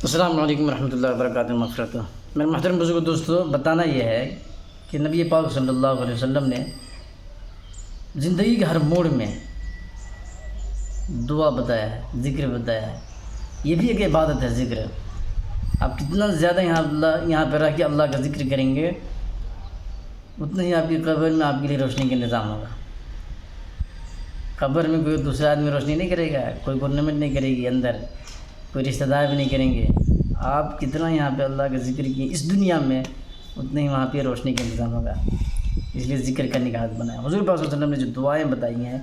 السلام علیکم ورحمۃ اللہ وبرکاتہ مغفرت۔ میرے محترم بزرگ دوستو، بتانا یہ ہے کہ نبی پاک صلی اللہ علیہ وسلم نے زندگی کے ہر موڑ میں دعا بتایا ہے، ذکر بتایا ہے۔ یہ بھی ایک عبادت ہے ذکر۔ آپ کتنا زیادہ یہاں پہ رہ کے اللہ کا ذکر کریں گے، اتنا ہی آپ کی قبر میں آپ کے لیے روشنی کا نظام ہوگا۔ قبر میں کوئی دوسرا آدمی روشنی نہیں کرے گا، کوئی گورنمنٹ نہیں کرے گی، اندر کوئی رشتہ دار بھی نہیں کریں گے۔ آپ کتنا یہاں پہ اللہ کا ذکر کیے اس دنیا میں، اتنا ہی وہاں پہ روشنی کا انتظام ہوگا۔ اس لیے ذکر کرنے کا عادت بنایا۔ حضور پاک صلی اللہ علیہ وسلم نے جو دعائیں بتائی ہیں،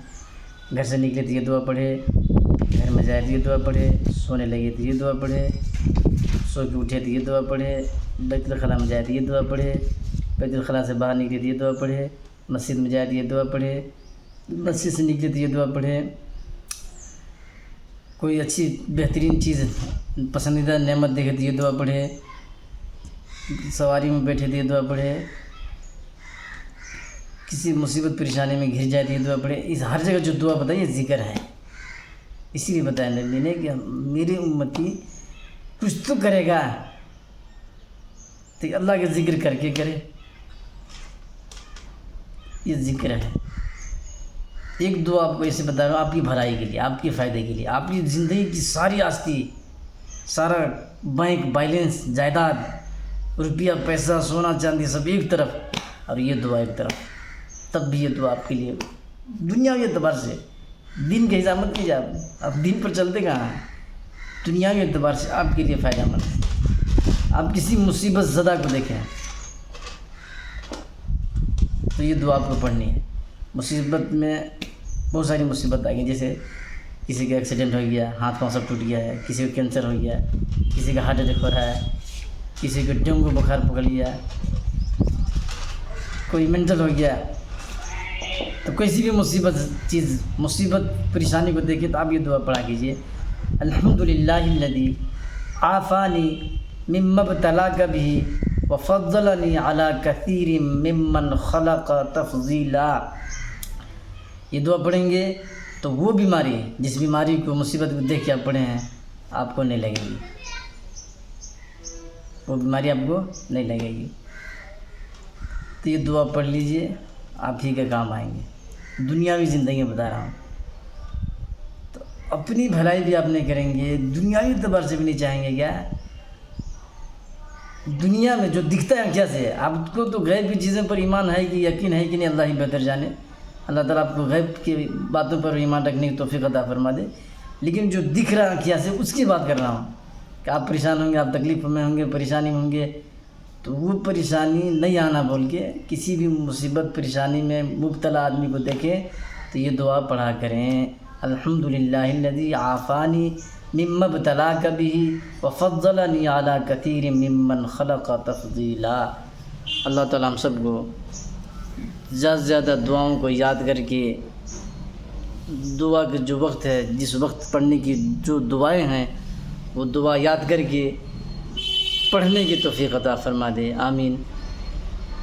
گھر سے نکلے تو یہ دعا پڑھے، گھر میں جائے تو یہ دعا پڑھے، سونے لگے تو یہ دعا پڑھے، سو کے اٹھے تو یہ دعا پڑھے، بیت الخلاء میں جائے تو یہ دعا پڑھے، بیت الخلاء سے باہر نکلے تو یہ دعا پڑھے، مسجد میں جائے تو یہ دعا پڑھے، مسجد سے نکلے تو یہ دعا پڑھے، کوئی اچھی بہترین چیز پسندیدہ نعمت دیکھے تو یہ دعا پڑھے، سواری میں بیٹھے تو یہ دعا پڑھے، کسی مصیبت پریشانی میں گھر جائے تو یہ دعا پڑھے۔ اس ہر جگہ جو دعا بتائی یہ ذکر ہے۔ اسی لیے بتایا نبی نے کہ میری امتی کچھ تو کرے گا تو اللہ کا ذکر کر کے کرے۔ یہ ذکر ہے۔ ایک دعا آپ کو ایسے بتا رہا ہوں، آپ کی بھلائی کے لیے، آپ کے فائدے کے لیے، آپ کی زندگی کی ساری آستی، سارا بینک بیلنس، جائیداد، روپیہ پیسہ، سونا چاندی سب ایک طرف اور یہ دعا ایک طرف، تب بھی یہ دعا آپ کے لیے دنیاوی اعتبار سے، دین کے حساب مت کیجیے آپ دین پر چلتے کہاں ہیں، دنیاوی اعتبار سے آپ کے لیے فائدہ مند ہے۔ آپ کسی مصیبت زدہ کو دیکھیں تو یہ دعا آپ کو پڑھنی ہے۔ مصیبت میں بہت ساری مصیبت آ گئی، جیسے کسی کا ایکسیڈنٹ ہو گیا، ہاتھ پاؤں سب ٹوٹ گیا ہے، کسی کو کینسر ہو گیا ہے، کسی کا ہارٹ اٹیک ہو رہا ہے، کسی کو ڈینگو بخار پکڑ لیا ہے، کوئی مینٹل ہو گیا، تو کسی بھی مصیبت پریشانی کو دیکھے تو آپ یہ دعا پڑھا کیجیے، الحمدللہ الذی عافانی مما ابتلاک بہ وفضلنی علی کثیر ممن خلق تفضیلا۔ یہ دعا پڑھیں گے تو وہ بیماری، جس بیماری کو، مصیبت کو دیکھ کے آپ پڑھے ہیں، آپ کو نہیں لگے گی، وہ بیماری آپ کو نہیں لگے گی۔ تو یہ دعا پڑھ لیجئے، آپ ہی کے کام آئیں گے۔ دنیاوی زندگی میں بتا رہا ہوں، تو اپنی بھلائی بھی آپ نہیں کریں گے، دنیاوی اعتبار سے بھی نہیں چاہیں گے۔ کیا دنیا میں جو دکھتا ہے کیا سے، آپ کو تو غیب کی چیزوں پر ایمان ہے کہ یقین ہے کہ نہیں، اللہ ہی بہتر جانے۔ اللہ تعالیٰ آپ کو غیب کی باتوں پر ایمان رکھنے کی توفیق عطا فرما دے، لیکن جو دکھ رہا کیا سے اس کی بات کر رہا ہوں کہ آپ پریشان ہوں گے، آپ تکلیف میں ہوں گے، پریشانی میں ہوں گے، تو وہ پریشانی نہیں آنا بول کے، کسی بھی مصیبت پریشانی میں مبتلا آدمی کو دیکھیں تو یہ دعا پڑھا کریں، الحمدللہ الذی عافانی مما ابتلاک بہ وفضلنی علی کثیر ممن خلق تفضیلا۔ اللہ تعالیٰ ہم سب کو زیادہ سے زیادہ دعاؤں کو یاد کر کے، دعا کا جو وقت ہے، جس وقت پڑھنے کی جو دعائیں ہیں، وہ دعا یاد کر کے پڑھنے کی توفیق عطا فرما دے، آمین۔